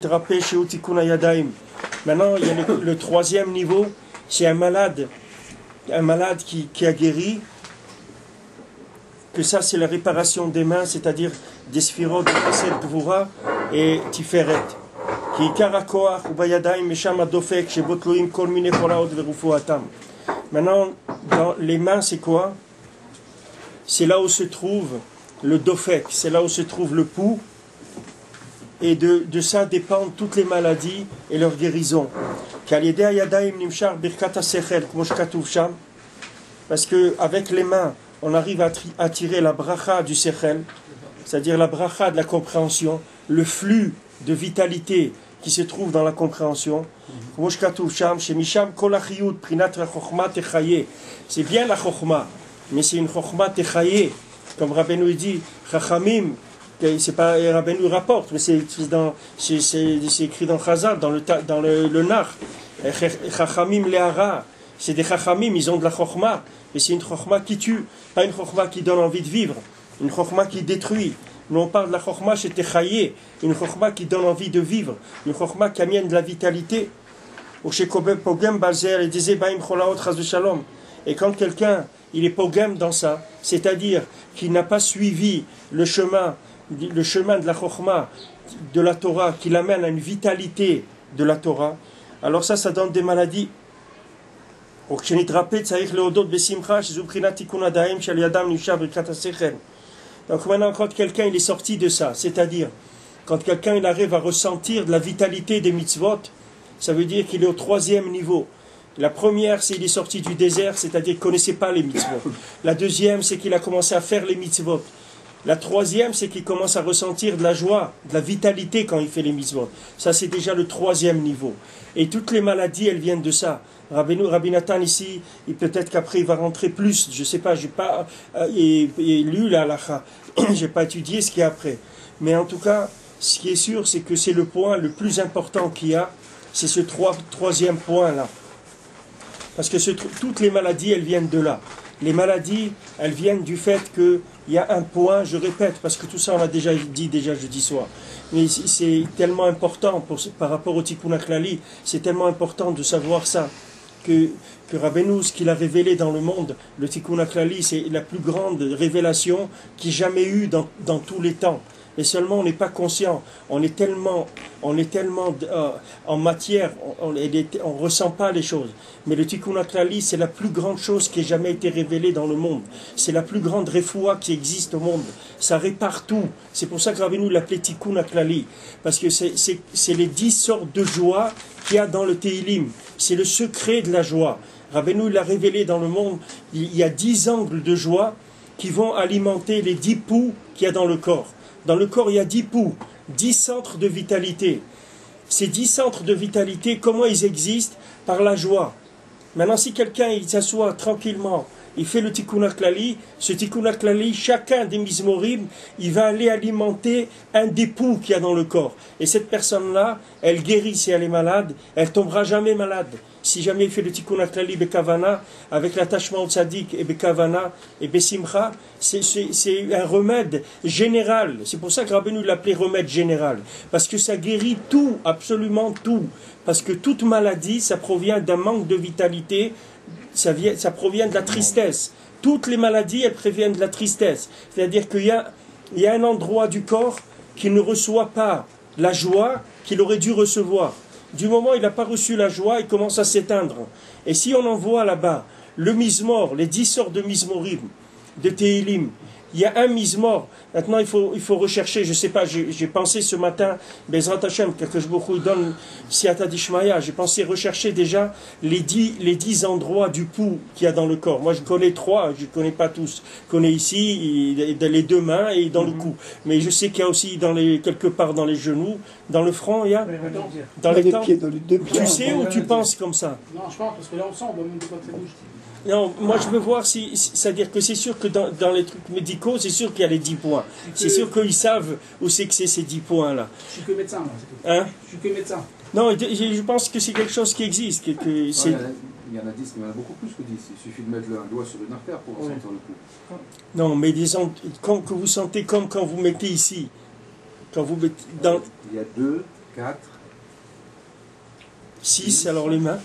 Drapé chez Utikuna Yadaim. Maintenant, il y a le troisième niveau, c'est un malade qui a guéri, que ça c'est la réparation des mains, c'est-à-dire des sphirotes, de Chesed, Gvura et Tiferet. Qui karakoach ou bayadaim mesham adofek chez Botloim kol mine koraot verufuatam. Maintenant, dans les mains, c'est quoi? C'est là où se trouve le dofek, c'est là où se trouve le pouls. Et de ça dépendent toutes les maladies et leur guérison. Parce qu'avec les mains, on arrive à attirer la bracha du sechel, c'est-à-dire la bracha de la compréhension, le flux de vitalité qui se trouve dans la compréhension. C'est bien la chokhma, mais c'est une chokhma techaye, comme Rabbeinu dit, chachamim. C'est pas Rabbeinu rapporte, mais c'est écrit dans Chazal, dans le Nar. Chachamim le'ara, c'est des chachamim, ils ont de la chokhma, mais c'est une chokhma qui tue, pas une chokhma qui donne envie de vivre, une chokhma qui détruit. Nous on parle de la chokhma chez Techaye, une chokhma qui donne envie de vivre, une chokhma qui amène de la vitalité. Et quand quelqu'un il est pogem dans ça, c'est-à-dire qu'il n'a pas suivi le chemin de la chokhma, de la Torah, qui l'amène à une vitalité de la Torah, alors ça donne des maladies. Donc maintenant, quand quelqu'un il est sorti de ça, c'est-à-dire quand quelqu'un il arrive à ressentir de la vitalité des mitzvot, ça veut dire qu'il est au troisième niveau. La première, c'est qu'il est sorti du désert, c'est-à-dire qu'il ne connaissait pas les mitzvot. La deuxième, c'est qu'il a commencé à faire les mitzvot. La troisième, c'est qu'il commence à ressentir de la joie, de la vitalité quand il fait les mitzvot. Ça, c'est déjà le troisième niveau. Et toutes les maladies, elles viennent de ça. Rabbi Nathan ici, peut-être qu'après il va rentrer plus. Je ne sais pas, je n'ai pas lu la halakha. Je n'ai pas étudié ce qu'il y a après. Mais en tout cas, ce qui est sûr, c'est que c'est le point le plus important qu'il y a. C'est ce troisième point-là. Parce que toutes les maladies, elles viennent de là. Les maladies, elles viennent du fait qu'il y a un point, je répète, parce que tout ça on l'a déjà dit jeudi soir. Mais c'est tellement important par rapport au Tikkun HaKlali, c'est tellement important de savoir ça, que Rabbeinu, ce qu'il a révélé dans le monde, le Tikkun HaKlali, c'est la plus grande révélation qu'il n'y ait jamais eu dans tous les temps. Et seulement on n'est pas conscient, on est tellement en matière, on ne ressent pas les choses. Mais le Tikkun HaKlali, c'est la plus grande chose qui ait jamais été révélée dans le monde. C'est la plus grande refoua qui existe au monde. Ça répare tout. C'est pour ça que Rabbeinu l'appelait Tikkun HaKlali. Parce que c'est les 10 sortes de joie qu'il y a dans le Teilim. C'est le secret de la joie. Rabbeinu l'a révélé dans le monde. Il y a 10 angles de joie qui vont alimenter les 10 poux qu'il y a dans le corps. Dans le corps, il y a 10 poux, 10 centres de vitalité. Ces 10 centres de vitalité, comment ils existent? Par la joie. Maintenant, si quelqu'un il s'assoit tranquillement, il fait le Tikkun HaKlali, ce Tikkun HaKlali, chacun des Mizmorim, il va aller alimenter un des poux qu'il y a dans le corps. Et cette personne-là, elle guérit si elle est malade, elle tombera jamais malade. Si jamais il fait le Tikkun HaKlali Bekavana, avec l'attachement au Tzadik et Bekavana et Besimcha, c'est un remède général. C'est pour ça que Rabbeinu l'appelait remède général. Parce que ça guérit tout, absolument tout. Parce que toute maladie, ça provient d'un manque de vitalité, ça provient de la tristesse. Toutes les maladies, elles proviennent de la tristesse. C'est-à-dire qu'il y a un endroit du corps qui ne reçoit pas la joie qu'il aurait dû recevoir. Du moment où il n'a pas reçu la joie, il commence à s'éteindre. Et si on envoie là-bas le mizmor, les 10 sortes de mizmorim, de Tehilim, il y a un mizmor. Maintenant, il faut rechercher, je ne sais pas, j'ai pensé ce matin, Bezrat Hashem, que je beaucoup donne Siata Dishmaya, j'ai pensé rechercher déjà les 10 endroits du pouls qu'il y a dans le corps. Moi, je connais 3, je ne connais pas tous. Je connais ici, les 2 mains et dans le cou. Mais je sais qu'il y a aussi quelque part dans les genoux, dans le front, il y a dans les pieds, dans les 2 pieds. Tu sais ou tu penses comme ça? Non, je pense, parce que là, on sent, on voit même pas très bouge. Non, moi je veux voir c'est-à-dire que c'est sûr que dans les trucs médicaux, c'est sûr qu'il y a les 10 points. C'est sûr qu'ils savent où c'est que c'est ces 10 points-là. Je suis que médecin, moi, c'est tout. Hein? Je suis que médecin. Non, je pense que c'est quelque chose qui existe. Il y en a 10, mais il y en a beaucoup plus que 10. Il suffit de mettre un doigt sur une artère pour ressentir le coup. Non, mais que vous sentez comme quand vous mettez ici. Quand vous mettez dans... Il y a 2, 4, 6, alors les mains.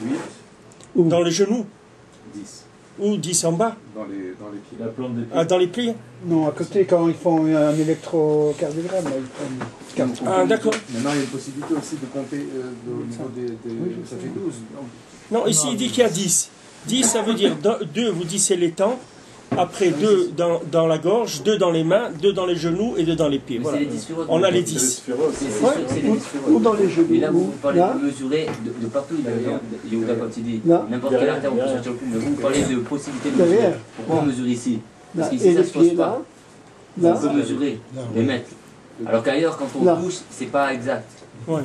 8, Où? Dans les genoux. 10. Ou 10 en bas. Dans les pieds. La plante des pieds. Ah, dans les plis. Non, à côté, quand ils font un électrocardiogramme, là, ils prennent 4. Ah, d'accord. Maintenant, il y a une possibilité aussi de compter au niveau Oui, ça fait 12. Non, ici il dit qu'il y a 10. 10, ça veut dire 2, vous dites c'est les temps. Après 2 dans la gorge, 2 dans les mains, 2 dans les genoux et 2 dans les pieds. Mais Voilà. c'est les 10 sphirotes. On a les C'est 10. les sphirotes, C'est ouais. c'est les 10 sphirotes. Ou dans les genoux. Mais là, vous parlez Là. de mesurer de partout. Yehuda, quand il dit Là. n'importe quelle artère, on peut Derrière. sortir le coup. Mais vous parlez de possibilité de mesurer. Derrière. Pourquoi on mesure ici? Parce Là. qu'ici, Et ça les se pose pieds, pas. là. On peut mesurer les mètres. Alors qu'ailleurs, quand on Là. touche, c'est pas exact. Ouais.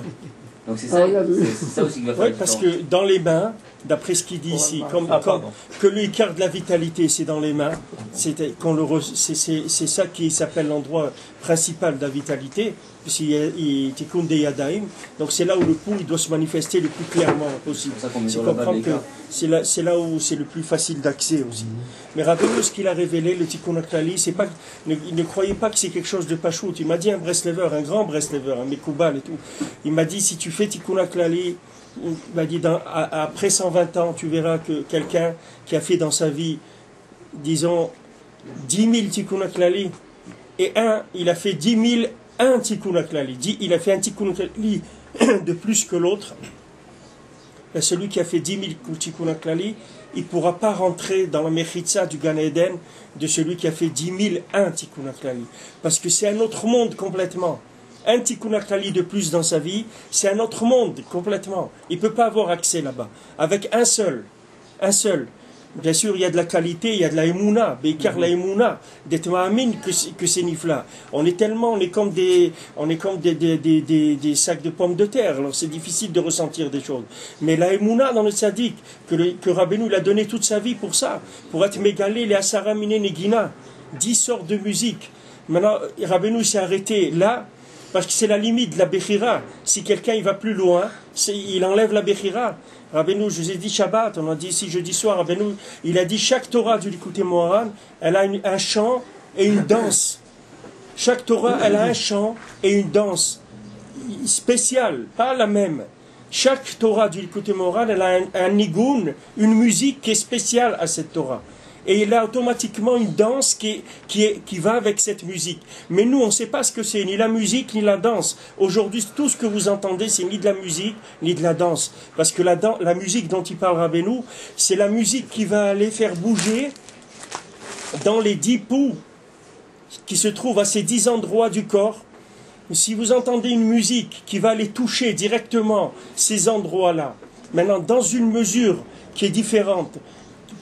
Donc c'est Ah, ça, regarde. c'est ça aussi qui va faire Ouais, la parce différence. que dans les mains, d'après ce qu'il dit ici, comme que l'écart de la vitalité, c'est dans les mains, c'est ça qui s'appelle l'endroit principal de la vitalité, puisqu'il tikkun de yadaim. Donc c'est là où le pouls il doit se manifester le plus clairement possible. C'est pour ça qu'on Tu mesure la balle comprends que d'écart. c'est là où c'est le plus facile d'accès aussi. Mais rappelez-vous ce qu'il a révélé, le tikkun aklali, c'est pas, il ne croyait pas que c'est quelque chose de pachout. Il m'a dit un Breslever, un grand Breslever, un Mekoubal et tout. Il m'a dit si tu fais tikkun aklali, il m'a dit après 120 ans, tu verras que quelqu'un qui a fait dans sa vie, disons, 10 000 tikkun aklali, et il a fait 10 000 un tikkun aklali. Il a fait un tikkun aklali de plus que l'autre. Et celui qui a fait 10 000 tikkun aklali, il ne pourra pas rentrer dans la mechitza du Gan Eden de celui qui a fait 10 000 un tikkun aklali. Parce que c'est un autre monde complètement. Un tikkun aklali de plus dans sa vie, c'est un autre monde complètement. Il ne peut pas avoir accès là-bas. Avec un seul. Un seul. Bien sûr, il y a de la qualité, il y a de la émouna, car la émouna, d'être ma'amin que c'est nifla. On est comme des sacs de pommes de terre, alors c'est difficile de ressentir des choses. Mais la émouna dans le sadique, que Rabbeinu l'a donné toute sa vie pour ça, pour être mégalé, les asaramine negina, 10 sortes de musique. Maintenant, Rabbeinu s'est arrêté là, parce que c'est la limite de la Bechira. Si quelqu'un il va plus loin, il enlève la Bechira. Rabbeinu, je vous ai dit Shabbat, on a dit ici jeudi soir, Rabbeinu, il a dit chaque Torah du Likutei Moharan, elle a un chant et une danse. Chaque Torah, elle a un chant et une danse spéciale, pas la même. Chaque Torah du Likutei Moharan, elle a un nigun, une musique qui est spéciale à cette Torah. Et il a automatiquement une danse qui va avec cette musique. Mais nous, on ne sait pas ce que c'est, ni la musique, ni la danse. Aujourd'hui, tout ce que vous entendez, c'est ni de la musique, ni de la danse. Parce que la musique dont il parle Rabbeinu, c'est la musique qui va aller faire bouger dans les 10 poux qui se trouvent à ces 10 endroits du corps. Si vous entendez une musique qui va aller toucher directement ces endroits-là, maintenant, dans une mesure qui est différente,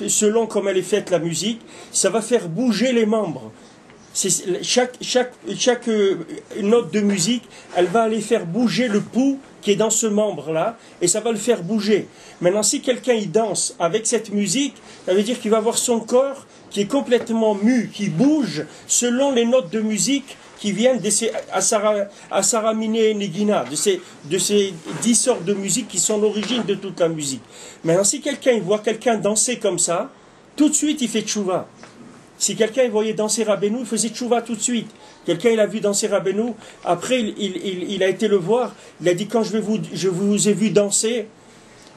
selon comme elle est faite la musique, ça va faire bouger les membres. Chaque note de musique, elle va aller faire bouger le pouls qui est dans ce membre-là, et ça va le faire bouger. Maintenant, si quelqu'un il danse avec cette musique, ça veut dire qu'il va avoir son corps qui est complètement mu, qui bouge selon les notes de musique qui viennent de ces Asaramine et Negina, de ces 10 sortes de musique qui sont l'origine de toute la musique. Maintenant, si quelqu'un voit quelqu'un danser comme ça, tout de suite il fait tchouva. Si quelqu'un voyait danser Rabbeinu, il faisait tchouva tout de suite. Quelqu'un il a vu danser Rabbeinu, après il a été le voir, il a dit quand je vous ai vu danser,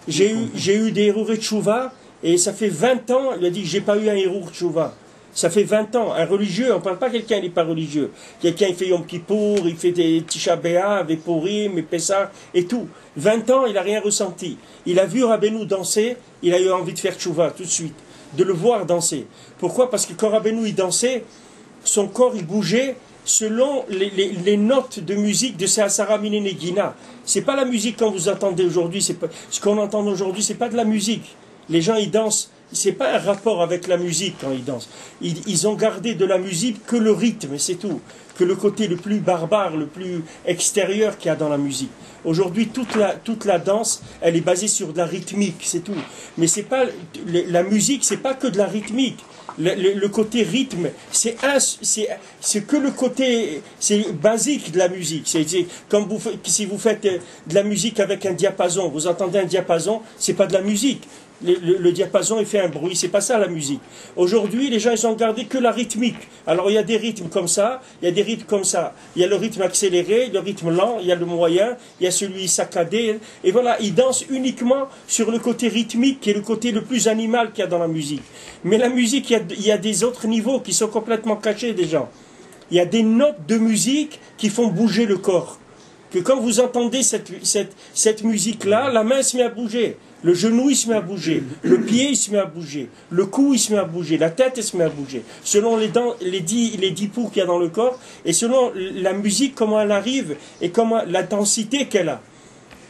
j'ai eu des hérours de tchouva, et ça fait 20 ans, il a dit j'ai pas eu un hérour tchouva. Ça fait 20 ans. Un religieux, on ne parle pas de quelqu'un qui n'est pas religieux. Quelqu'un il fait Yom Kippour, il fait des Tisha B'Av, et Purim, et Pessah, et tout. 20 ans, il n'a rien ressenti. Il a vu Rabbeinu danser, il a eu envie de faire tchouva tout de suite, de le voir danser. Pourquoi? Parce que quand Rabbeinu il dansait, son corps il bougeait selon les notes de musique de ces Asaramine Negina. C'est pas la musique quand vous entendez aujourd'hui, ce qu'on entend aujourd'hui, c'est pas de la musique. Les gens ils dansent. C'est pas un rapport avec la musique quand ils dansent. Ils ont gardé de la musique que le rythme, et c'est tout. Que le côté le plus barbare, le plus extérieur qu'il y a dans la musique. Aujourd'hui, toute la danse, elle est basée sur de la rythmique, c'est tout. Mais c'est pas la musique, c'est pas que de la rythmique. Le côté rythme, c'est que le côté, c'est basique de la musique. C'est comme si vous faites de la musique avec un diapason, vous entendez un diapason, c'est pas de la musique. Le diapason, il fait un bruit. C'est pas ça la musique. Aujourd'hui, les gens, ils ont gardé que la rythmique. Alors, il y a des rythmes comme ça, il y a des rythmes comme ça. Il y a le rythme accéléré, le rythme lent, il y a le moyen, il y a celui saccadé. Et voilà, ils dansent uniquement sur le côté rythmique, qui est le côté le plus animal qu'il y a dans la musique. Mais la musique, il y a des autres niveaux qui sont complètement cachés des gens. Il y a des notes de musique qui font bouger le corps. Que quand vous entendez cette musique-là, la main se met à bouger. Le genou, il se met à bouger. Le pied, il se met à bouger. Le cou, il se met à bouger. La tête, elle se met à bouger. Selon les 10 pouls qu'il y a dans le corps, et selon la musique, comment elle arrive, et comment l'intensité qu'elle a.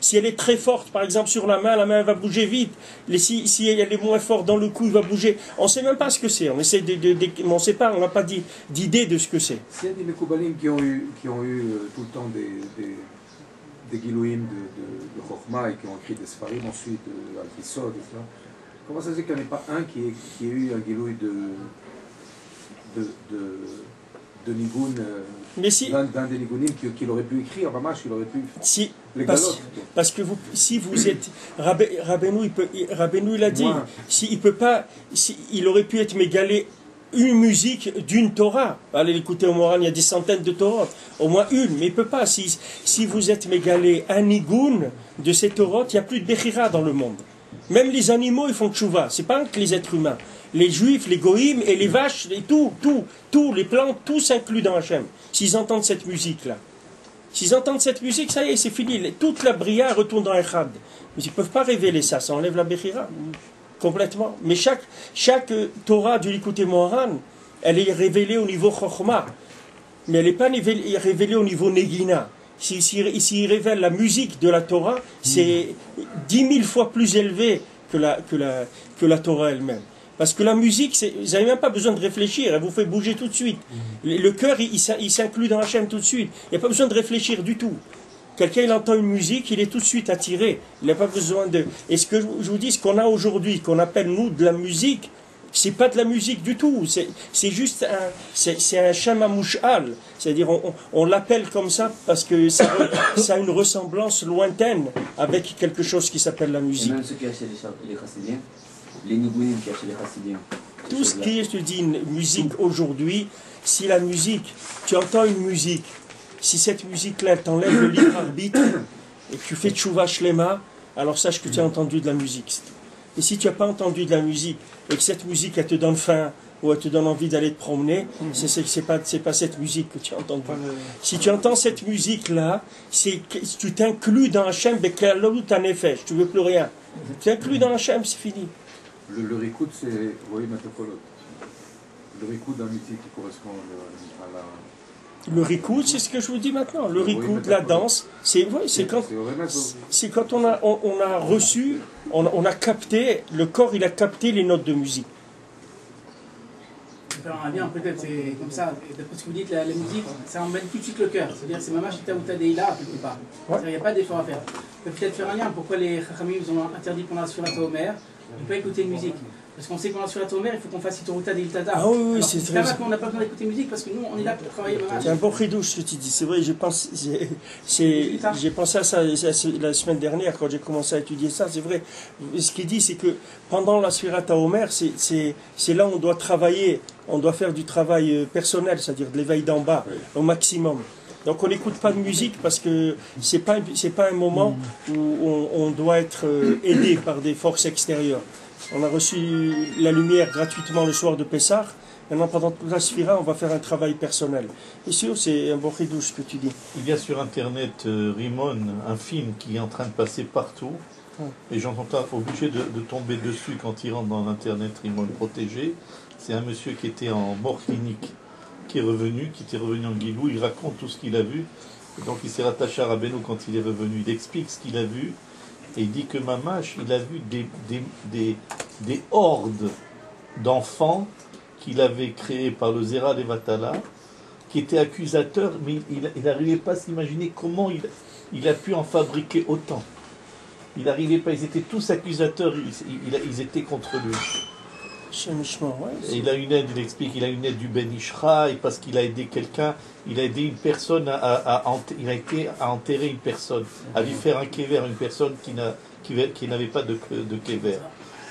Si elle est très forte, par exemple, sur la main va bouger vite. Si elle est moins forte dans le cou, il va bouger. On ne sait même pas ce que c'est. On essaie on ne sait pas, on n'a pas d'idée de ce que c'est. S'il y a des Mekoubalim qui ont eu tout le temps des Gilouim de Chokhmah et qui ont écrit des Sfarim ensuite, Al-Fissod, etc. Comment ça se fait qu'il n'y en ait pas un qui ait eu un Gilouï de Nigoun, d'un des Nigounim qu'il aurait pu écrire, Ramash, qu'il aurait pu... Parce que si vous êtes... Rabbeinu, il a dit, il aurait pu être mégalé une musique d'une Torah. Allez l'écouter au Moran, il y a des centaines de Torah, au moins une, mais il ne peut pas. Si vous êtes mégalé un nigoun de ces Torah, il n'y a plus de Bechira dans le monde. Même les animaux, ils font tchouva, c'est pas que les êtres humains. Les juifs, les goïms et les vaches, et tout, les plantes, tout s'inclut dans Hachem. S'ils entendent cette musique-là. S'ils entendent cette musique, ça y est, c'est fini. Toute la bria retourne dans Echad. Mais ils ne peuvent pas révéler ça, ça enlève la Bechira. Complètement. Mais chaque Torah du Likutei Moharan, elle est révélée au niveau Chokhmah. Mais elle n'est pas révélée au niveau Negina. S'il révèle la musique de la Torah, c'est 10 000 fois plus élevé que la Torah elle-même. Parce que la musique, vous n'avez même pas besoin de réfléchir, elle vous fait bouger tout de suite. Le cœur, il s'inclut dans Hachem tout de suite. Il n'y a pas besoin de réfléchir du tout. Quelqu'un, il entend une musique, il est tout de suite attiré. Il n'a pas besoin de... Et ce que je vous dis, ce qu'on a aujourd'hui, qu'on appelle nous de la musique, c'est pas de la musique du tout. C'est juste c'est un shema mouchal. C'est-à-dire, on l'appelle comme ça parce que ça a une ressemblance lointaine avec quelque chose qui s'appelle la musique. Et même ceux qui achètent les chassidiens, les nigounim qui achètent les chassidiens. Tout ce qui est, je te dis, une musique aujourd'hui, si la musique, tu entends une musique, si cette musique-là, elle t'enlève le libre arbitre et que tu fais tchouva shlema, alors sache que tu as entendu de la musique. Et si tu n'as pas entendu de la musique et que cette musique, elle te donne faim ou elle te donne envie d'aller te promener, c'est pas cette musique que tu as entendue. Si tu entends cette musique-là, tu t'inclus dans Hachem, Bekalou Tanefesh, tu ne veux plus rien. Tu t'inclus dans Hachem, c'est fini. Le rikoud, c'est Roy Matokolot. Le rikoud d'un mythique qui correspond à la... Le rikoud, c'est ce que je vous dis maintenant. Le rikoud, la danse, c'est quand on a reçu, on a capté, le corps il a capté les notes de musique. Faire un lien peut-être, c'est comme ça, d'après ce que vous dites, la musique, ça emmène tout de suite le cœur. C'est-à-dire c'est Mamash Ita Deila quelque part. Il n'y a pas d'effort à faire. On peut peut-être faire un lien. Pourquoi les Chachamim ont interdit pendant la Surat Omer de ne pas écouter une musique? Parce qu'on sait qu'on a sur la Tomer, il faut qu'on fasse Itoruta de Iltada. Ah oui, c'est très bien. On n'a pas besoin d'écouter musique parce que nous, on est là pour travailler. C'est un bon ridouche ce que tu dis. C'est vrai, j'ai pensé à ça la semaine dernière quand j'ai commencé à étudier ça. C'est vrai. Ce qu'il dit, c'est que pendant la Sfirata Omer, c'est là où on doit travailler. On doit faire du travail personnel, c'est-à-dire de l'éveil d'en bas, au maximum. Donc on n'écoute pas de musique parce que c'est pas un moment où on doit être aidé par des forces extérieures. On a reçu la lumière gratuitement le soir de Pessah. Maintenant, pendant toute la Sphira, on va faire un travail personnel. Et sûr, c'est un bon ridouche ce que tu dis. Il y a sur Internet Rimon, un film qui est en train de passer partout. Les gens sont obligés de tomber dessus quand ils rentrent dans l'Internet Rimon protégé. C'est un monsieur qui était en mort clinique, qui était revenu en Guilou. Il raconte tout ce qu'il a vu. Et donc il s'est rattaché à Rabbeinu quand il est revenu. Il explique ce qu'il a vu. Et il dit que Mamash, il a vu des hordes d'enfants qu'il avait créés par le Zera Levatala, qui étaient accusateurs, mais il n'arrivait pas à s'imaginer comment il a pu en fabriquer autant. Il n'arrivait pas, ils étaient tous accusateurs, ils étaient contre lui. Et il a une aide, il explique, il a une aide du Ben Ishraï parce qu'il a aidé quelqu'un, il a aidé une personne il a été à enterrer une personne, à lui faire un kéver, une personne qui n'avait pas de kéver.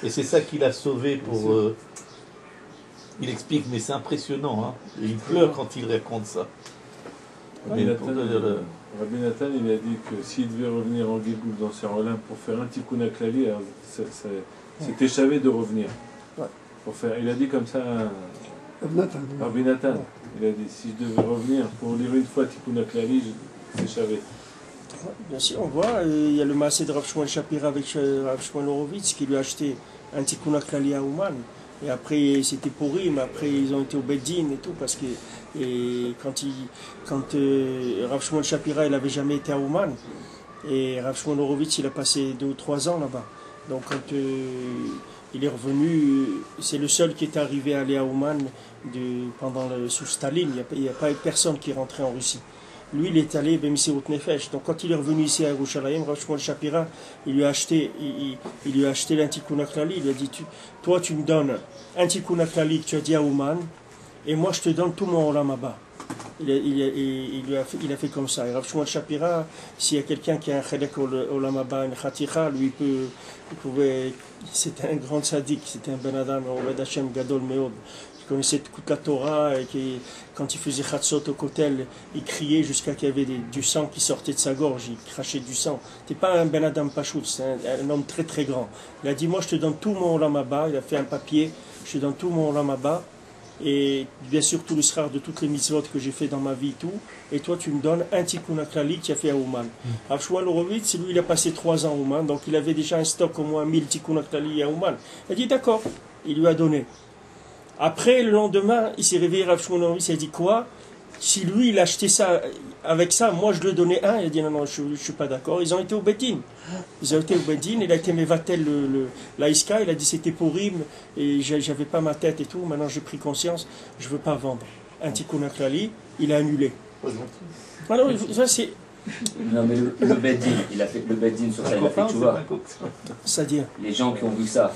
Et c'est ça qui l'a sauvé pour... il explique, mais c'est impressionnant. Hein. Et il pleure quand il raconte ça. Rabbi Nathan, il a dit que s'il devait revenir en Guégoul dans Olympe pour faire un tikkun klali, c'est échavé de revenir. Ouais. Pour faire, il a dit comme ça, Rabbi Nathan, il a dit si je devais revenir pour lire une fois tikkun klali, c'est échavé. Bien sûr, on voit, il y a le massé de Rav Shmuel Shapira avec Rav Shmuel Horowitz qui lui a acheté un tikkun klali à Ouman. Et après, c'était pourri, mais après, ils ont été au Beddin et tout, parce que quand Rav Shmuel Shapira, il n'avait jamais été à Ouman, et Rav Shmuel Horowitz, il a passé 2 ou 3 ans là-bas. Donc, quand il est revenu, c'est le seul qui est arrivé à aller à Ouman sous Staline. Il n'y a pas personne qui est rentré en Russie. Lui, il est allé Bemisirout Nefesh. Donc, quand il est revenu ici à Yerushalayim, Rav Shmuel Shapira, il lui a acheté un tikkun klali. Il lui a dit, toi, tu me donnes un tikkun klali que tu as dit à Ouman, et moi, je te donne tout mon olam haba. Il a fait comme ça. Et Rav Shmuel Shapira, s'il y a quelqu'un qui a un chelek olam haba, une chaticha, lui, c'était un grand sadique, c'était un ben adam, Oved Hashem Gadol Meod. Il connaissait toute la Torah, et quand il faisait chatzot au kotel, il criait jusqu'à qu'il y avait du sang qui sortait de sa gorge, il crachait du sang. C'était pas un ben adam pachout, c'est un homme très très grand. Il a dit, moi je te donne tout mon olam haba, il a fait un papier, je te donne tout mon olam haba, et bien sûr tout le srar de toutes les mitzvot que j'ai fait dans ma vie, tout, et toi tu me donnes un tikkun klali qui a fait à Ouman. Rav Shmuel Horowitz, lui il a passé 3 ans à Ouman, donc il avait déjà un stock au moins 1000 tikkun klali à Ouman. Il a dit d'accord, il lui a donné. Après, le lendemain, il s'est réveillé, Rav Shmuel Horowitz, il a dit quoi? Si lui, il a acheté ça, avec ça, moi je lui donnais un. Il a dit non, je ne suis pas d'accord. Ils ont été au Beddin. Il a été Mevatel, l'Aïska, il a dit c'était pourri, et j'avais pas ma tête et tout. Maintenant j'ai pris conscience, je ne veux pas vendre. Un tikkun klali, il a annulé. Alors, ça c'est. Non, mais le Beddin, il a fait le Beddin sur ça, il a fait tchouva. C'est-à-dire Les gens qui ont vu ça.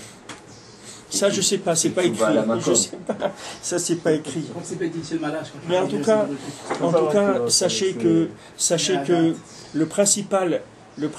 Ça, je sais pas, c'est pas écrit. Je sais pas. Ça, c'est pas écrit. Mais en tout cas, sachez que le principal de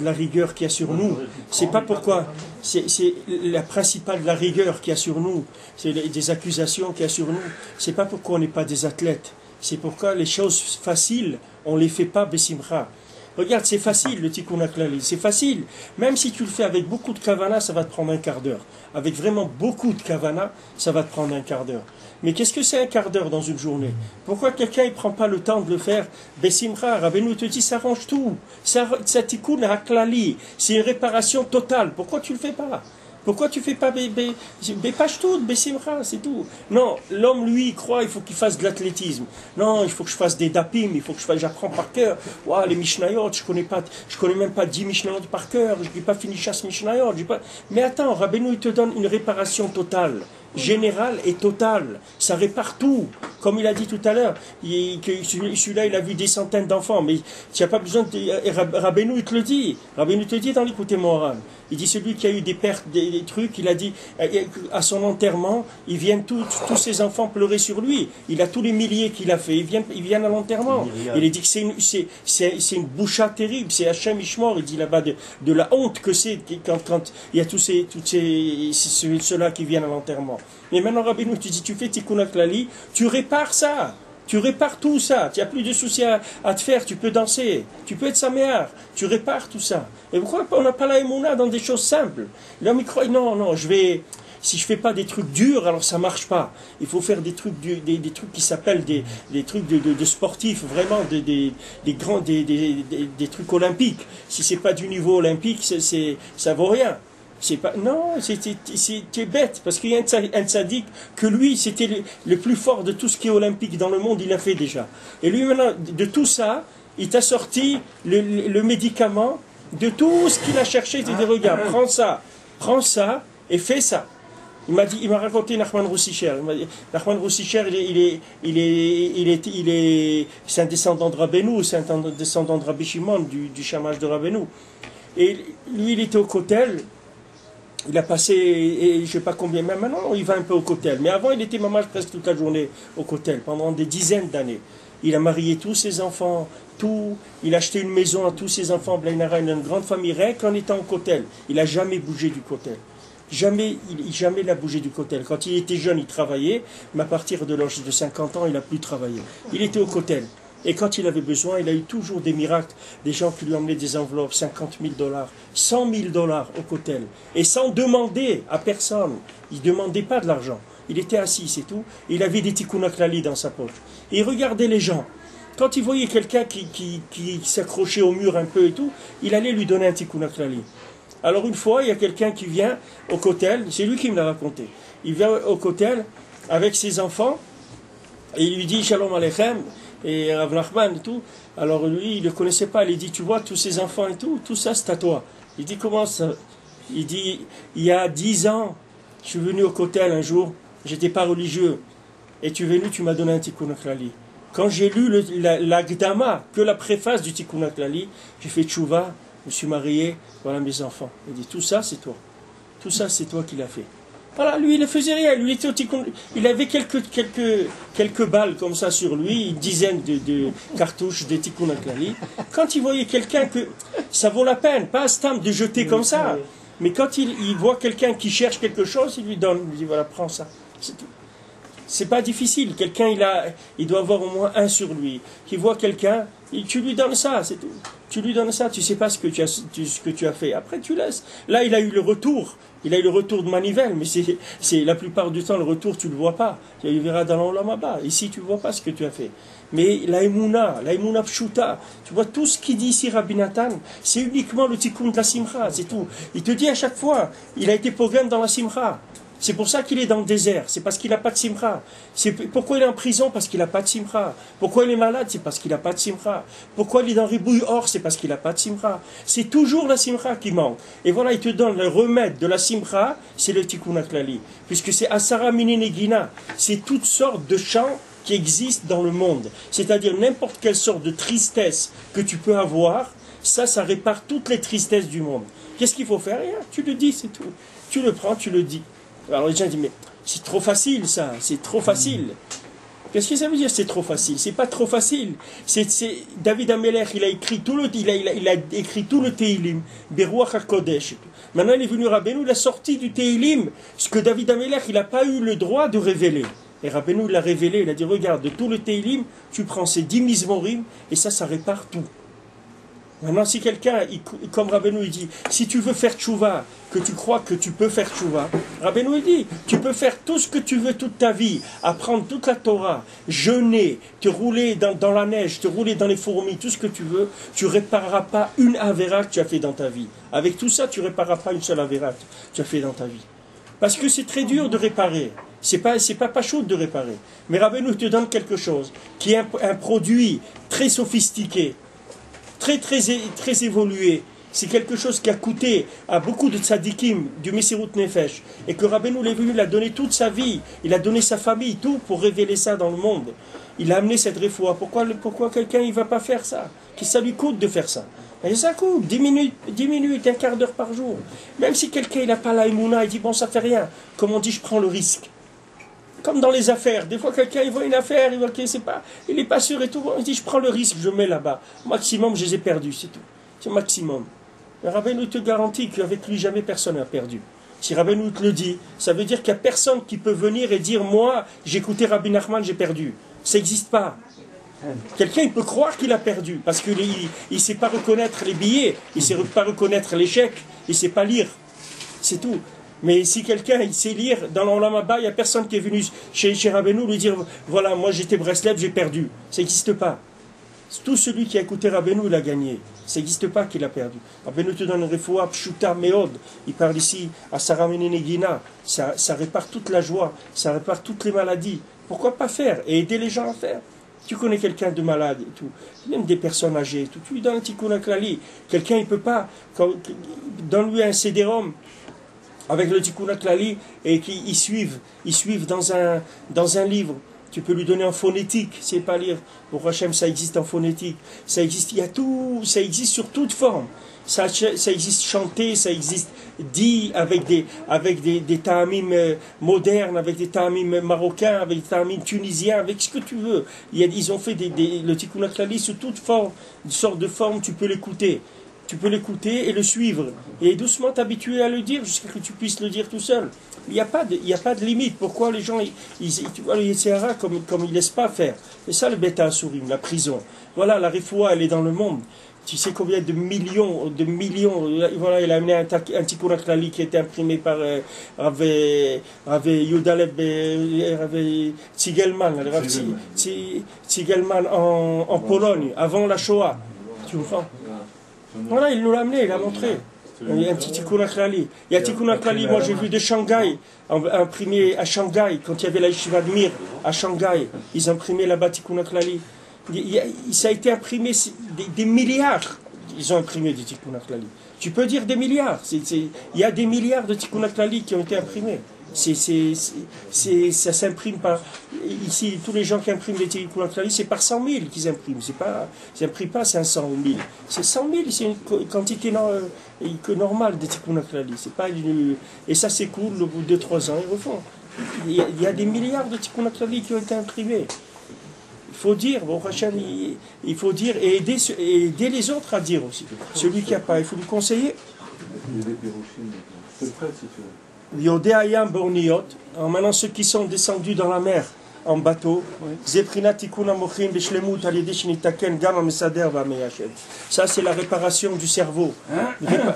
la rigueur qu'il y a sur nous, c'est pas pourquoi, c'est la principale de la rigueur qu'il y a sur nous, c'est des accusations qu'il y a sur nous, c'est pas pourquoi on n'est pas des athlètes, c'est pourquoi les choses faciles, on les fait pas besimcha. Regarde, c'est facile le tikkun klali, c'est facile. Même si tu le fais avec beaucoup de kavana, ça va te prendre un quart d'heure. Avec vraiment beaucoup de kavana, ça va te prendre un quart d'heure. Mais qu'est-ce que c'est un quart d'heure dans une journée? Pourquoi quelqu'un ne prend pas le temps de le faire? Besimcha, Rabbeinu te dit, ça arrange tout. Ça tikkun klali, c'est une réparation totale. Pourquoi tu ne le fais pas? Pourquoi tu ne fais pas Bepashtout, Besimcha, c'est tout. Non, l'homme, lui, il croit, il faut qu'il fasse de l'athlétisme. Non, il faut que je fasse des dapim, il faut que j'apprends par cœur. Ouah, les Mishnayot, je connais même pas 10 Mishnayot par cœur, je n'ai pas fini chasse Mishnayot. Mais attends, Rabbeinu, il te donne une réparation totale. Générale et totale, ça répare tout. Comme il a dit tout à l'heure, celui-là il a vu des centaines d'enfants, mais tu n'as pas besoin de... Rabbeinu il te le dit, Rabbeinu te le dit dans l'écouté moral. Il dit celui qui a eu des pertes, des trucs, il a dit à son enterrement, ils viennent tous ses enfants pleurer sur lui. Il a tous les milliers qu'il a fait, ils viennent à l'enterrement. Il a dit que c'est une boucha terrible, c'est Hachem Ishmor, il dit là-bas de la honte que c'est quand il y a tous ceux-là qui viennent à l'enterrement. Mais maintenant, Rabbeinu, tu dis, tu fais tikkun klali, tu répares ça. Tu répares tout ça. Tu n'as plus de soucis à te faire. Tu peux danser. Tu peux être saméar. Tu répares tout ça. Et pourquoi on n'a pas la émouna dans des choses simples? L'homme, il croit, non, si je fais pas des trucs durs, alors ça marche pas. Il faut faire des trucs, des trucs qui s'appellent des trucs de sportifs, vraiment des trucs olympiques. Si c'est pas du niveau olympique, ça vaut rien. Non, c'est bête, parce qu'il y a un tzaddik que lui, c'était le plus fort de tout ce qui est olympique dans le monde, il l'a fait déjà. Et lui, maintenant, de tout ça, il t'a sorti le médicament de tout ce qu'il a cherché. Il t'a dit, regarde, prends ça et fais ça. Il m'a raconté Nachman Roussicher. Nachman Roussicher, c'est un descendant de Rabbeinu, c'est un descendant de Rabbi Shimon, du chamage de Rabbeinu. Et lui, il était au kotel. Il a passé, je ne sais pas combien, même maintenant il va un peu au kotel. Mais avant, il était mamage presque toute la journée au kotel, pendant des dizaines d'années. il a marié tous ses enfants, tout, il a acheté une maison à tous ses enfants, Blainara, il a une grande famille, rien qu'en étant au Kotel. Il n'a jamais bougé du Kotel. Jamais il a bougé du Kotel. Quand il était jeune, il travaillait, mais à partir de l'âge de 50 ans, il n'a plus travaillé. Il était au Kotel. Et quand il avait besoin, il a eu toujours des miracles, des gens qui lui emmenaient des enveloppes, 50 000 $, 100 000 $ au Kotel. Et sans demander à personne. Il ne demandait pas de l'argent. Il était assis, c'est tout. Et il avait des tikkun klali dans sa poche. Et il regardait les gens. Quand il voyait quelqu'un qui s'accrochait au mur un peu et tout, il allait lui donner un tikkun klali. Alors une fois, il y a quelqu'un qui vient au Kotel, c'est lui qui me l'a raconté. Il vient au Kotel avec ses enfants, et il lui dit Shalom Aleichem, et Rav Nachman et tout. Alors lui, il ne le connaissait pas, il dit, tu vois, tous ces enfants et tout ça c'est à toi. Il dit, comment ça? Il dit, il y a 10 ans, je suis venu au Kotel un jour, j'étais pas religieux, et tu es venu, tu m'as donné un tikkun klali. Quand j'ai lu l'Agdama, que la préface du tikkun klali, j'ai fait tchouva, je me suis marié, voilà mes enfants. Il dit, tout ça c'est toi. Tout ça c'est toi qui l'as fait. Voilà, lui il ne faisait rien, lui il avait quelques balles comme ça sur lui, une dizaine de cartouches de tikkun klali. Quand il voyait quelqu'un que ça vaut la peine, pas un stamp de jeter comme ça, mais quand il voit quelqu'un qui cherche quelque chose, il lui donne, il lui dit voilà, prends ça. C'est tout. C'est pas difficile, quelqu'un il doit avoir au moins un sur lui. Qui voit quelqu'un, tu lui donnes ça, c'est tout. Tu lui donnes ça, tu sais pas ce que tu as fait. Après tu laisses. Là il a eu le retour. Il a eu le retour de manivelle, mais c'est la plupart du temps le retour tu le vois pas. Tu le verras dans l'Olamaba. Ici tu vois pas ce que tu as fait. Mais la Emouna Pshuta, tu vois tout ce qu'il dit ici Rabbi Nathan, c'est uniquement le tikkun de la Simcha, c'est tout. Il te dit à chaque fois, il a été pogrom dans la Simcha. C'est pour ça qu'il est dans le désert, c'est parce qu'il n'a pas de simcha. Pourquoi il est en prison? Parce qu'il n'a pas de simcha. Pourquoi il est malade? C'est parce qu'il n'a pas de simcha. Pourquoi il est dans Ribouille Or? C'est parce qu'il n'a pas de simcha. C'est toujours la simcha qui manque. Et voilà, il te donne le remède de la simcha, c'est le tikkun klali. Puisque c'est Asara Minenegina, c'est toutes sortes de chants qui existent dans le monde. C'est-à-dire n'importe quelle sorte de tristesse que tu peux avoir, ça répare toutes les tristesses du monde. Qu'est-ce qu'il faut faire? Rien, tu le dis, c'est tout. Tu le prends, tu le dis. Alors les gens disent, mais c'est trop facile ça, c'est trop facile. Qu'est-ce que ça veut dire c'est trop facile? C'est pas trop facile. David Amelech, il a écrit tout le Teilim, Beruach HaKodesh. Maintenant il est venu Rabbeinu, il a sorti du Teilim ce que David Amelech, il n'a pas eu le droit de révéler. Et Rabbeinu l'a révélé, il a dit, regarde, de tout le Teilim, tu prends ces 10 mizmorim, et ça répare tout. Maintenant, si quelqu'un, comme Rabbeinu il dit, si tu veux faire tchouva, que tu crois que tu peux faire tchouva, Rabbeinu il dit, tu peux faire tout ce que tu veux toute ta vie, apprendre toute la Torah, jeûner, te rouler dans la neige, te rouler dans les fourmis, tout ce que tu veux, tu répareras pas une avéra que tu as fait dans ta vie. Avec tout ça, tu répareras pas une seule avéra que tu as fait dans ta vie. Parce que c'est très dur de réparer. C'est pas chaud de réparer. Mais Rabbeinu te donne quelque chose, qui est un produit très sophistiqué, très évolué. C'est quelque chose qui a coûté à beaucoup de tzadikim du Messirut Nefesh. Et que Rabbeinu l'est venu, il a donné toute sa vie, il a donné sa famille, tout pour révéler ça dans le monde. Il a amené cette réfoua. Pourquoi quelqu'un il ne va pas faire ça? Qu'est-ce que ça lui coûte de faire ça? Et ça coûte 10 minutes, un quart d'heure par jour. Même si quelqu'un n'a pas la Emouna, il dit bon ça fait rien. Comme on dit, je prends le risque. Comme dans les affaires, des fois quelqu'un il voit une affaire, il voit qu'il il n'est pas sûr et tout, il dit je prends le risque, je mets là-bas. Au maximum je les ai perdus, c'est tout. C'est le maximum. Mais Rabbeinu te garantit qu'avec lui jamais personne n'a perdu. Si Rabbeinu te le dit, ça veut dire qu'il n'y a personne qui peut venir et dire moi j'ai écouté Rabbi Nachman, j'ai perdu. Ça n'existe pas. Quelqu'un il peut croire qu'il a perdu parce qu'il ne sait pas reconnaître les billets, il ne sait pas reconnaître les chèques, il ne sait pas lire. C'est tout. Mais si quelqu'un il sait lire, dans l'Olamaba, il n'y a personne qui est venu chez Rabbeinu lui dire voilà, moi j'étais Breslev, j'ai perdu. Ça n'existe pas. Tout celui qui a écouté Rabbeinu, il a gagné. Ça n'existe pas qu'il a perdu. Rabbeinu te donne un refoua, pshuta, meod. Il parle ici à Sarah Menenegina. Ça répare toute la joie, ça répare toutes les maladies. Pourquoi pas faire et aider les gens à faire? Tu connais quelqu'un de malade et tout, même des personnes âgées et tout, tu lui donnes un tikkun klali. Quelqu'un il peut pas, donne-lui un CD-ROM avec le tikkun klali et qu'ils suivent dans un livre Tu peux lui donner en phonétique, c'est pas lire. Pour Hachem, ça existe en phonétique. Ça existe, il y a tout, ça existe sur toute forme. Ça existe chanté, ça existe dit avec des ta'amim modernes, avec des ta'amim marocains, avec des ta'amim tunisiens, avec ce que tu veux. Ils ont fait le Tikkun HaKlali sous toute forme, une sorte de forme, tu peux l'écouter. Tu peux l'écouter et le suivre. Et doucement t'habituer à le dire jusqu'à ce que tu puisses le dire tout seul. Il n'y a pas de limite. Pourquoi les gens, tu vois, le Yetzirah, comme ils ne laissent pas faire. C'est ça le Beta Asurim, la prison. Voilà, la Refoua, elle est dans le monde. Tu sais combien de millions, voilà, il a amené un Tikkun HaKlali qui était imprimé par Rav Yudaleb, Rav Tsigelman, Tsigelman en Pologne, avant la Shoah. Tu comprends? Voilà, il nous l'a amené, il l'a montré. Il y a un petit Tikkun HaKlali. Il y a un Tikkun HaKlali, moi j'ai vu de Shanghai, imprimé à Shanghai, quand il y avait la Yeshiva de Mir, à Shanghai, ils imprimaient là-bas Tikkun HaKlali. Ça a été imprimé, des milliards, ils ont imprimé du Tikkun HaKlali. Tu peux dire des milliards, il y a des milliards de Tikkun HaKlali qui ont été imprimés. Ça s'imprime par... Ici, tous les gens qui impriment des Tikkun HaKlali, c'est par 100 000 qu'ils impriment. Ils n'impriment pas 500 000. C'est 100 000, c'est une quantité normale de Tikkun HaKlali. Et ça s'écoule au bout de 2-3 ans, ils refont. Il y a des milliards de Tikkun HaKlali qui ont été imprimés. Il faut dire, bon, Hachem, il faut dire et aider les autres à dire aussi. Celui qui n'a pas, il faut lui conseiller. Yodéayam Borniot. Maintenant, ceux qui sont descendus dans la mer en bateau, ça c'est la réparation du cerveau.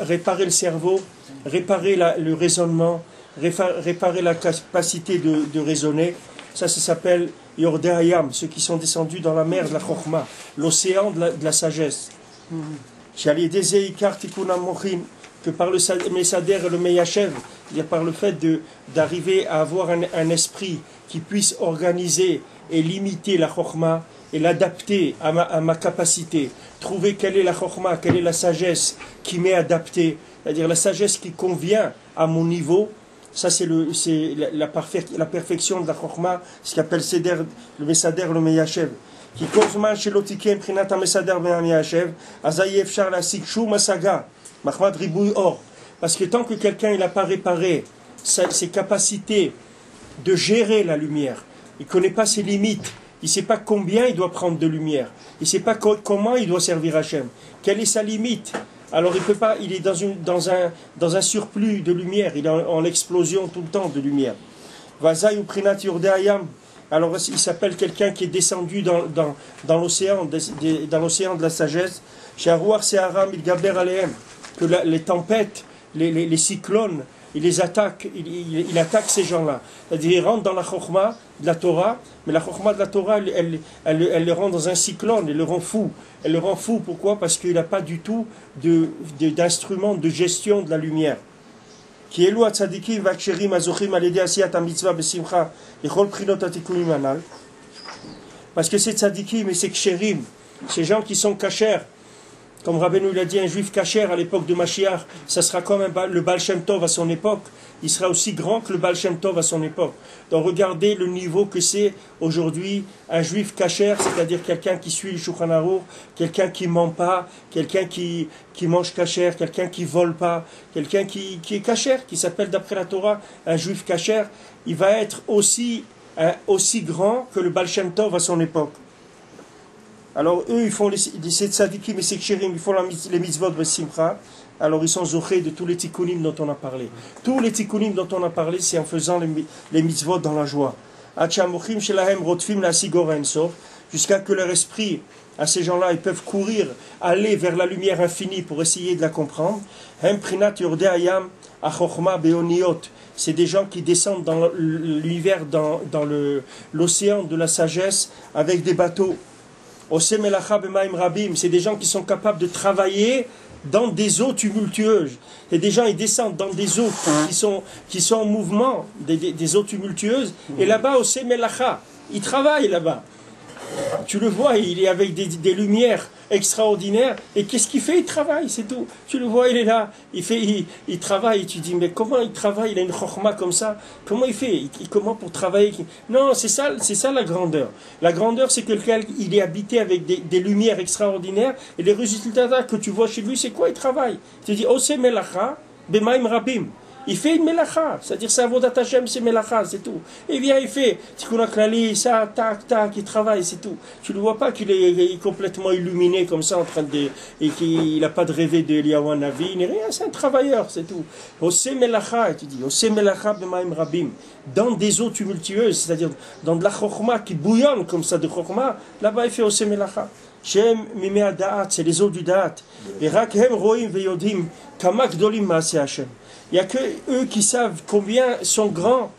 Réparer le cerveau, réparer le raisonnement, réparer la capacité de raisonner. Ça s'appelle Yordéayam, ceux qui sont descendus dans la mer de la Chokhma, l'océan de la sagesse. Que par le Mesader et le Meyachev, c'est-à-dire par le fait d'arriver à avoir un esprit qui puisse organiser et limiter la Chokhma et l'adapter à ma capacité. Trouver quelle est la Chokhma, quelle est la sagesse qui m'est adaptée, c'est-à-dire la sagesse qui convient à mon niveau. Ça, c'est la perfection de la Chokhma, ce qu'on appelle le Mesader, le Meyachev. Qui kozman chez l'otiken prinata Mesader ben Meyachev, azayev char la sikshu masaga. Parce que tant que quelqu'un n'a pas réparé ses capacités de gérer la lumière, il ne connaît pas ses limites, il ne sait pas combien il doit prendre de lumière, il ne sait pas comment il doit servir Hachem, quelle est sa limite. Alors il peut pas, il est dans un surplus de lumière, il est en explosion tout le temps de lumière. Vazay ou Prinat Yordéayam. Alors il s'appelle quelqu'un qui est descendu dans l'océan de la sagesse. Chez Arouar Seharam il Gaber Alehem. Que les tempêtes, les cyclones, il les attaque, il attaque ces gens-là. C'est-à-dire, il rentre dans la Chokhma de la Torah, mais la Chokhma de la Torah, elle le rend dans un cyclone, elle le rend fou. Elle le rend fou, pourquoi? Parce qu'il n'a pas du tout d'instrument de gestion de la lumière. Qui est loin tzadikim vaksherim azochim alédé asiyat mitzvah besimcha echol prinot atikunim anal. Parce que c'est tzadikim et c'est ksherim, ces gens qui sont kashers. Comme Rabbeinu l'a dit, un juif kasher à l'époque de Mashiach, ça sera comme le Baal Shem Tov à son époque. Il sera aussi grand que le Baal Shem Tov à son époque. Donc regardez le niveau que c'est aujourd'hui un juif kasher, c'est-à-dire quelqu'un qui suit le Shulchan Aruch, quelqu'un qui ment pas, quelqu'un qui mange kasher, quelqu'un qui vole pas, quelqu'un qui est kasher, qui s'appelle d'après la Torah un juif kasher. Il va être aussi grand que le Baal Shem Tov à son époque. Alors eux, ils font les tzadikim et ces kshérim, ils font les mitzvot de Simcha. Alors ils sont zochés de tous les tikkunim dont on a parlé. Tous les tikkunim dont on a parlé, c'est en faisant les mitzvot dans la joie. Jusqu'à que leur esprit, à ces gens-là, ils peuvent courir, aller vers la lumière infinie pour essayer de la comprendre. C'est des gens qui descendent dans l'univers, dans l'océan de la sagesse avec des bateaux. C'est des gens qui sont capables de travailler dans des eaux tumultueuses. Et des gens, ils descendent dans des eaux qui sont en mouvement, des eaux tumultueuses. Et là-bas, au Semelacha, ils travaillent là-bas. Tu le vois, il est avec des lumières extraordinaires. Et qu'est-ce qu'il fait? Il travaille, c'est tout. Tu le vois, il est là, il travaille. Et tu dis, mais comment il travaille? Il a une chokhma comme ça. Comment il fait? Comment pour travailler? Non, c'est ça la grandeur. La grandeur, c'est que quelqu'un, il est habité avec des lumières extraordinaires. Et les résultats que tu vois chez lui, c'est quoi? Il travaille. Tu dis, Ose melacha, bemaim rabim. Il fait une melacha, c'est-à-dire c'est avodat Hashem, c'est melacha, c'est tout. Et bien il fait, tikkun klali, ça, tac, tac, il travaille, c'est tout. Tu ne vois pas qu'il est complètement illuminé comme ça, en train de, et qu'il n'a pas de rêver de Eliyahu Hanavi, ni rien, c'est un travailleur, c'est tout. Ose melacha, tu dis, Ose melacha b'maim rabim, dans des eaux tumultueuses, c'est-à-dire dans de la chokhma qui bouillonne comme ça de chokhma, là-bas il fait Ose melacha. Shem mimei da'at, c'est les eaux du da'at. Et rak hem roim veyodim, kama gdolim maaseh Hashem. Il n'y a que eux qui savent combien sont grands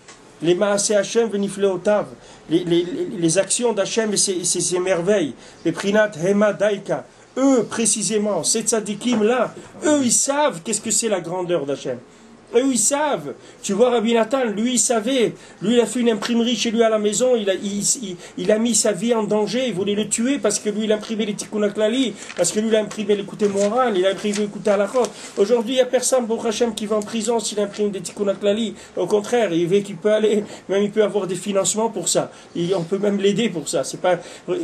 les Maaseh Hashem venifleotav, les actions d'Hachem et ses merveilles, les Prinat Hema Daika. Eux, précisément, ces tzadikim là, eux, ils savent qu'est-ce que c'est la grandeur d'Hachem. Eux, ils savent. Tu vois, Rabbi Nathan, lui, il savait. Lui, il a fait une imprimerie chez lui à la maison. Il a mis sa vie en danger. Il voulait le tuer parce que lui, il a imprimé les Tikkun Klali, parce que lui, il a imprimé les Kouté Moran, il a imprimé les Kouté Halachot. Aujourd'hui, il n'y a personne, Baruch Hashem, qui va en prison s'il imprime des Tikkun Klali. Au contraire, il peut aller, même il peut avoir des financements pour ça. On peut même l'aider pour ça. C'est pas...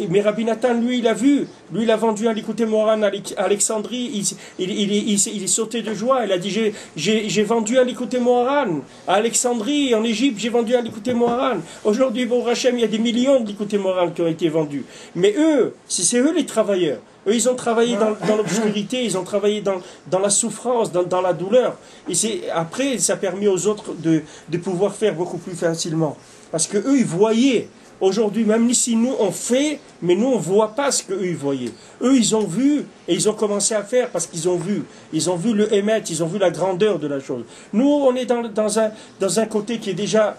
Mais Rabbi Nathan, lui, il a vu. Lui, il a vendu un Kouté Moran à Alexandrie. Il est sauté de joie. Il a dit, j'ai vendu un Likutei Moharan. À Alexandrie, en Égypte, j'ai vendu un Likutei Moharan. Aujourd'hui, Baruch Hashem, il y a des millions de Likutei Moharan qui ont été vendus. Mais eux, c'est eux les travailleurs. Eux, ils ont travaillé dans l'obscurité, ils ont travaillé dans la souffrance, dans la douleur. Et après, ça a permis aux autres de pouvoir faire beaucoup plus facilement. Parce que eux, ils voyaient. Aujourd'hui, même si nous on fait, mais nous on ne voit pas ce qu'eux ils voyaient. Eux ils ont vu et ils ont commencé à faire parce qu'ils ont vu. Ils ont vu le émet, ils ont vu la grandeur de la chose. Nous on est dans un côté qui est déjà...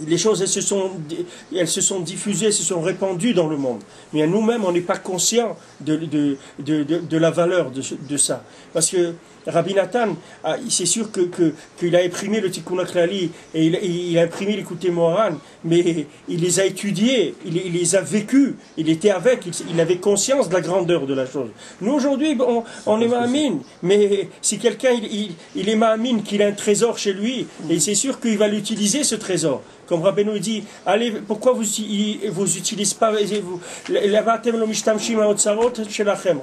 Les choses elles se sont diffusées, elles se sont répandues dans le monde. Mais nous-mêmes on n'est pas conscients de la valeur de ça. Parce que Rabbi Nathan, c'est sûr qu'il a imprimé le Tikkun Klali et il a imprimé les Kouté Moharan, mais il les a étudiés, il les a vécus, il était avec, il avait conscience de la grandeur de la chose. Nous aujourd'hui, on est ma'amine, mais si quelqu'un il est ma'amine qu'il a un trésor chez lui, et c'est sûr qu'il va l'utiliser ce trésor. Comme Rabbeinu dit, allez, pourquoi vous utilisez pas,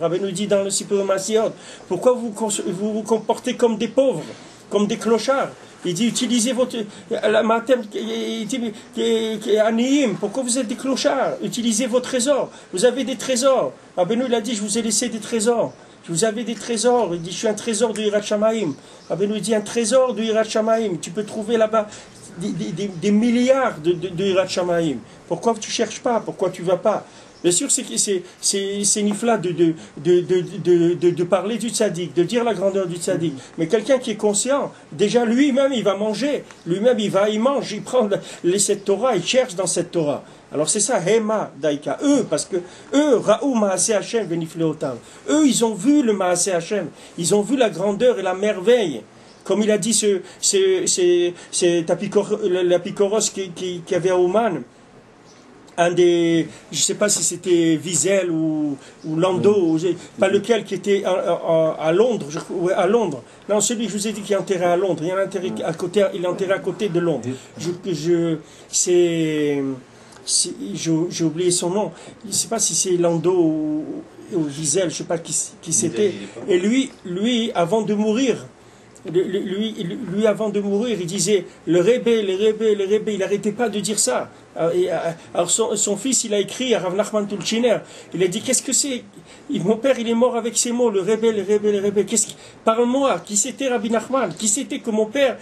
Rabbeinu dit dans le Sipur Masiot, pourquoi vous vous comportez comme des pauvres, comme des clochards? Il dit, utilisez votre... Pourquoi vous êtes des clochards? Utilisez vos trésors. Vous avez des trésors. Rabbeinu, il a dit, je vous ai laissé des trésors. Vous avez des trésors. Il dit, je suis un trésor de Yirat Shamayim. Rabbeinu dit, un trésor de Yirat Shamayim. Tu peux trouver là-bas des milliards de Yirat Shamayim. Pourquoi tu ne cherches pas? Pourquoi tu ne vas pas? Bien sûr, c'est nifla de parler du tzaddik, de dire la grandeur du tzaddik. Mais quelqu'un qui est conscient, déjà lui-même, il va manger. Lui-même, il mange, il prend cette Torah, il cherche dans cette Torah. Alors c'est ça, Hema Daika. Eux, parce que eux, Raou Maaseh Hashem venifleotav. Eux, ils ont vu le Maaseh Hashem. Ils ont vu la grandeur et la merveille. Comme il a dit l'apikoros qui avait à Oman, un des, je ne sais pas si c'était Wiesel ou Landau, pas lequel qui était à Londres, à Londres. Non, celui que je vous ai dit qui est enterré à Londres, il est enterré à côté de Londres. J'ai oublié son nom. Je ne sais pas si c'est Landau ou Wiesel, je ne sais pas qui c'était. Et lui, avant de mourir, avant de mourir, il disait le Rebbe, il n'arrêtait pas de dire ça. Alors son fils, il a écrit à Rav Nachman Tulchiner, il a dit, qu'est-ce que c'est? Mon père, il est mort avec ces mots, le Rebbe. Parle-moi, qui c'était Rabbi Nachman? Qui c'était que mon père,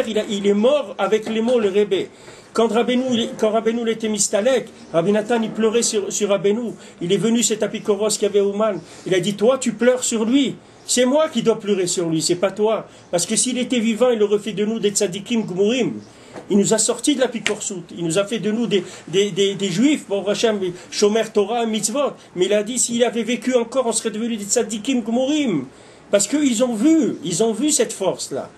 il est mort avec les mots, le Rebbe. Quand Rabbeinu était mistalek, Rabbi Nathan, il pleurait sur Rabbeinu. Il est venu, cet apikoros qui avait Ouman. Il a dit, toi, tu pleures sur lui. C'est moi qui dois pleurer sur lui, c'est pas toi. Parce que s'il était vivant, il aurait fait de nous des tzadikim gmurim. Il nous a sortis de la pikorsout. Il nous a fait de nous des juifs, bon, Hachem, shomer Torah, mitzvot. Mais il a dit, s'il avait vécu encore, on serait devenus des tzadikim gmurim. Parce qu'ils ont vu cette force-là.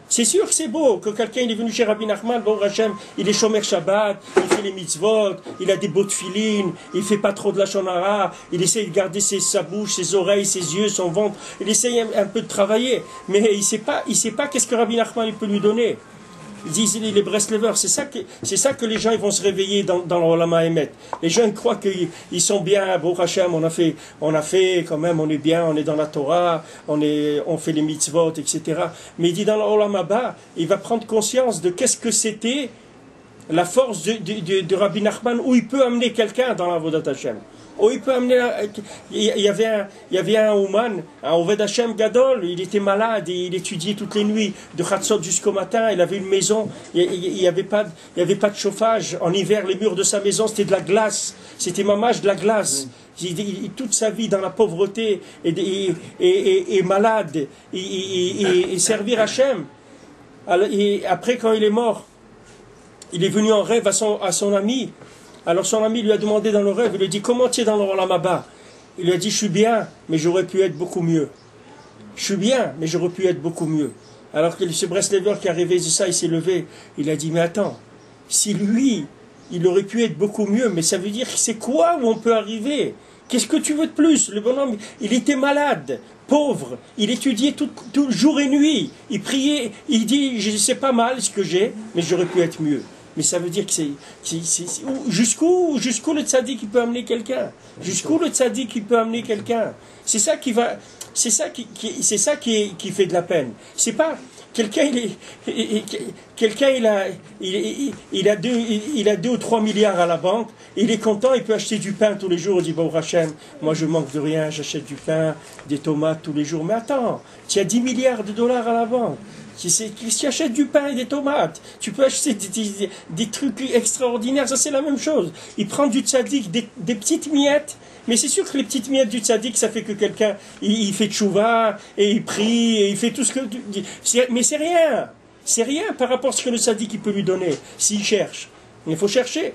C'est sûr que c'est beau que quelqu'un il est venu chez Rabbi Nachman, bon Hachem, il est Shomer Shabbat, il fait les mitzvot, il a des beaux tefilines, il fait pas trop de la shonara, il essaye de garder sa bouche, ses oreilles, ses yeux, son ventre, il essaye un peu de travailler, mais il sait pas qu'est-ce que Rabbi Nachman il peut lui donner. Ils disent les Breslevers, c'est ça que les gens ils vont se réveiller dans le Olama Emet. Les gens croient qu'ils sont bien, bon Hachem, on a fait quand même, on est bien, on est dans la Torah, on fait les mitzvot, etc. Mais il dit dans le Olama Ba, il va prendre conscience de qu'est-ce que c'était la force de Rabbi Nachman, où il peut amener quelqu'un dans la Vodat Hashem. Où il peut amener. Il y avait un Ouman, un Oved Hashem Gadol, il était malade, il étudiait toutes les nuits, de Chatzot jusqu'au matin, il avait une maison, il n'y avait pas de chauffage. En hiver, les murs de sa maison, c'était de la glace, c'était mamage de la glace. Toute sa vie dans la pauvreté et malade, et servir Hashem. Et après, quand il est mort, il est venu en rêve à son ami. Alors son ami lui a demandé dans le rêve, il lui a dit, comment tu es dans le Olam Haba? Il lui a dit, je suis bien, mais j'aurais pu être beaucoup mieux. Je suis bien, mais j'aurais pu être beaucoup mieux. Alors que ce Breslever qui a rêvé de ça, il s'est levé, il a dit, mais attends, si lui, il aurait pu être beaucoup mieux, mais ça veut dire, c'est quoi où on peut arriver? Qu'est-ce que tu veux de plus? Le bonhomme, il était malade, pauvre, il étudiait tout jour et nuit, il priait, il dit, je sais pas mal ce que j'ai, mais j'aurais pu être mieux. Mais ça veut dire que jusqu'où le tzaddik il peut amener quelqu'un? Jusqu'où le tzaddik il peut amener quelqu'un? C'est ça qui fait de la peine. C'est pas quelqu'un il a 2 ou 3 milliards à la banque, il est content, il peut acheter du pain tous les jours, il dit bon Hachem, moi je manque de rien, j'achète du pain, des tomates tous les jours. Mais attends, tu as 10 milliards de dollars à la banque. Si tu achètes du pain et des tomates, tu peux acheter des trucs extraordinaires, ça c'est la même chose. Il prend du tzaddik, des petites miettes, mais c'est sûr que les petites miettes du tzaddik, ça fait que quelqu'un, il fait tchouva, et il prie, et il fait tout ce que... Mais c'est rien par rapport à ce que le tzaddik il peut lui donner, s'il cherche. Il faut chercher.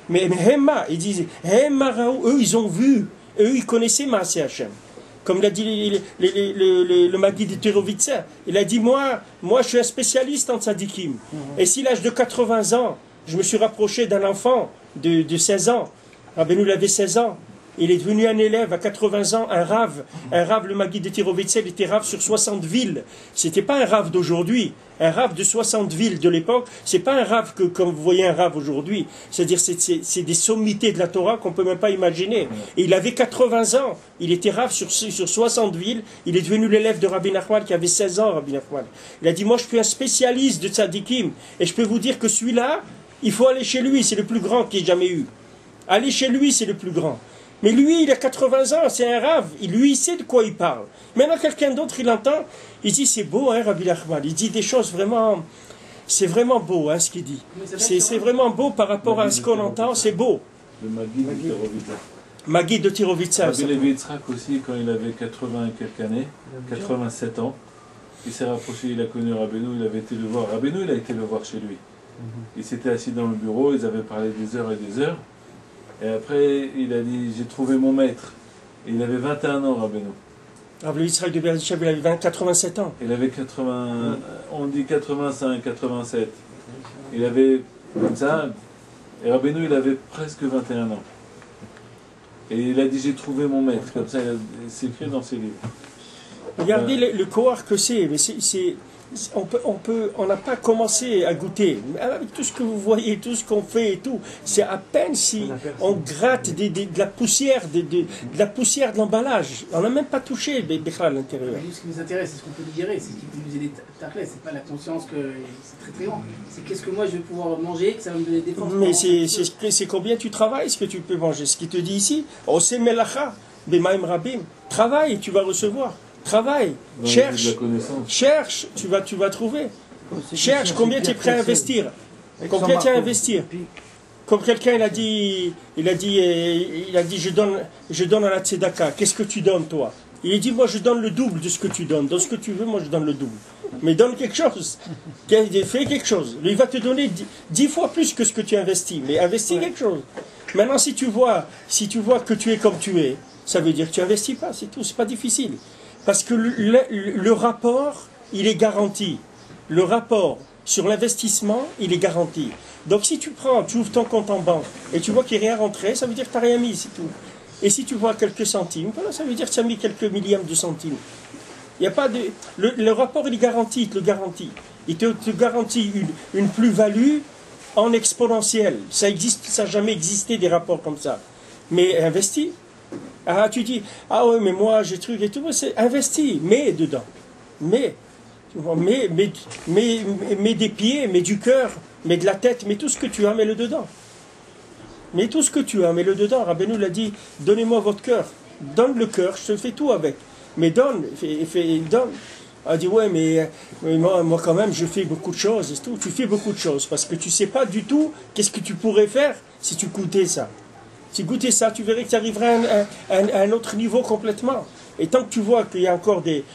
Mais Hemma, ils disent, Hemma Raou, eux ils ont vu, eux ils connaissaient Maaseh Hashem. Comme l'a dit le Magui de Terovitsa, il a dit moi je suis un spécialiste en tzadikim. Et si à l'âge de 80 ans, je me suis rapproché d'un enfant de 16 ans, Rabbeinu il avait 16 ans, il est devenu un élève à 80 ans, un rave, le Magui de Terovitsa, il était rave sur 60 villes. C'était pas un rave d'aujourd'hui, un rave de 60 villes de l'époque, c'est pas un rave que comme vous voyez un rave aujourd'hui. C'est-à-dire c'est des sommités de la Torah qu'on peut même pas imaginer. Et il avait 80 ans, il était rave sur 60 villes, il est devenu l'élève de Rabbi Nachman qui avait 16 ans, Rabbi Nachman. Il a dit moi je suis un spécialiste de tzadikim, et je peux vous dire que celui-là, il faut aller chez lui, c'est le plus grand qu'il ait jamais eu. Aller chez lui, c'est le plus grand. Mais lui, il a 80 ans, c'est un rave, lui, il sait de quoi il parle. Maintenant, quelqu'un d'autre, il entend, il dit, c'est beau, hein, Rabbi Nachman, il dit des choses vraiment, c'est vraiment beau, hein, ce qu'il dit. C'est vraiment beau par rapport à ce qu'on entend, c'est beau. Le Magui de Terovitsa. Magui de Terovitsa. Rabbi Levi Yitzhak aussi, quand il avait 80 et quelques années, 87 ans, il s'est rapproché, il a connu Rabbeinu, il avait été le voir. Rabbeinu, il a été le voir chez lui. Il s'était assis dans le bureau, ils avaient parlé des heures et des heures. Et après, il a dit, j'ai trouvé mon maître. Et il avait 21 ans, Rabbeinu. Rabbi Yitzhak de Berdichev, il avait 87 ans. Il avait 80, on dit 85, 87. Il avait, comme ça, et Rabbeinu, il avait presque 21 ans. Et il a dit, j'ai trouvé mon maître. Comme ça, c'est écrit dans ses livres. Regardez le cohort que c'est, mais on n'a pas commencé à goûter. Avec tout ce que vous voyez, tout ce qu'on fait et tout, c'est à peine si on gratte de la poussière, de la poussière de l'emballage. On n'a même pas touché à l'intérieur. Ce qui nous intéresse, c'est ce qu'on peut digérer, c'est ce qui peut nous aider taclés. C'est pas la conscience que c'est très grand. C'est qu'est-ce que moi je vais pouvoir manger, que ça va me donner des forces. Mais c'est combien tu travailles, ce que tu peux manger. Ce qu'il te dit ici, Ose melacha, bemaim rabim. Travaille et tu vas recevoir. Travaille, cherche, tu vas trouver. Cherche combien tu es prêt à investir. Combien tu es à investir. Comme quelqu'un il a dit je donne à la tzedaka. Qu'est-ce que tu donnes toi? Il a dit moi je donne le double de ce que tu donnes. Dans ce que tu veux, moi je donne le double. Mais donne quelque chose. Fais quelque chose. Il va te donner 10 fois plus que ce que tu investis. Mais investis quelque chose. Maintenant si tu vois que tu es comme tu es, ça veut dire que tu investis pas, c'est tout, c'est pas difficile. Parce que le rapport, il est garanti. le rapport sur l'investissement, il est garanti. Donc si tu ouvres ton compte en banque et tu vois qu'il n'y a rien rentré, ça veut dire que tu n'as rien mis, c'est tout. Et si tu vois quelques centimes, voilà, ça veut dire que tu as mis quelques millièmes de centimes. Il y a pas de, le rapport, il est garanti, il te le garantit. Il te garantit une plus-value en exponentielle. Ça existe, ça n'a jamais existé des rapports comme ça. Mais investi. Ah, tu dis, ah oui, mais moi j'ai truc et tout, c'est investi, mais dedans. Mais des pieds, mais du cœur, mais de la tête, mais tout ce que tu as, mets-le dedans. Mais tout ce que tu as, mets-le dedans. Rabbeinu l'a dit, donnez-moi votre cœur. Donne le cœur, je te fais tout avec. Mais donne, donne. Elle dit, ouais, mais moi quand même, je fais beaucoup de choses. Et tout. Tu fais beaucoup de choses parce que tu ne sais pas du tout qu'est-ce que tu pourrais faire si tu goûtais ça. Si tu goûtais ça, tu verrais que tu arriverais à un autre niveau complètement. Et tant que tu vois qu'il y a encore des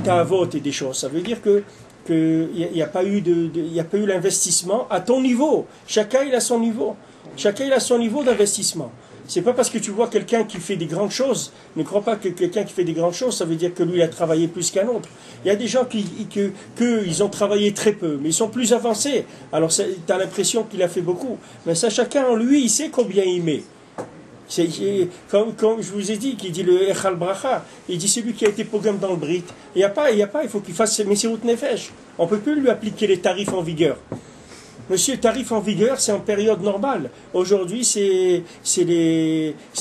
ta'avot et des choses, ça veut dire qu'il n'y a pas eu l'investissement à ton niveau. Chacun il a son niveau. Chacun il a son niveau d'investissement. C'est pas parce que tu vois quelqu'un qui fait des grandes choses, ne crois pas que quelqu'un qui fait des grandes choses, ça veut dire que lui il a travaillé plus qu'un autre. Il y a des gens ils ont travaillé très peu, mais ils sont plus avancés. Alors tu as l'impression qu'il a fait beaucoup. Mais ça, chacun en lui, il sait combien il met. Comme je vous ai dit, qui dit le Echal Bracha, il dit celui qui a été pogam dans le Brit. Il faut qu'il fasse Messirut Nefesh. On ne peut plus lui appliquer les tarifs en vigueur. Monsieur, tarif en vigueur, c'est en période normale. Aujourd'hui, c'est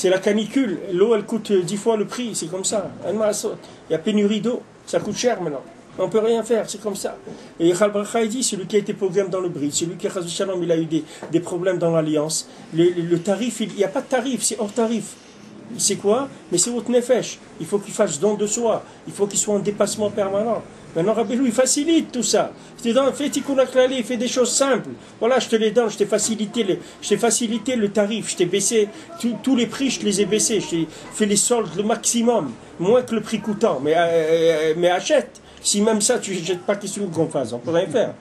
la canicule. L'eau, elle coûte 10 fois le prix. C'est comme ça. Il y a pénurie d'eau. Ça coûte cher maintenant. On ne peut rien faire. C'est comme ça. Et Echal Bracha, il dit, celui qui a été pogam dans le Brit, celui qui, il a eu des problèmes dans l'alliance, le tarif, il n'y a pas de tarif, c'est hors tarif. C'est quoi? Mais c'est votre nefesh. Il faut qu'il fasse don de soi. Il faut qu'il soit en dépassement permanent. Maintenant, Rabbeinu, il facilite tout ça. Je te donne, fais tikkun klali, fais des choses simples. Voilà, je te les donne, je t'ai facilité le tarif, je t'ai baissé, tous les prix, je te les ai baissés, je t'ai fait les soldes le maximum, moins que le prix coûtant. Mais achète. Si même ça, tu ne jettes pas, qu'est-ce qu'on fasse? On ne peut rien faire.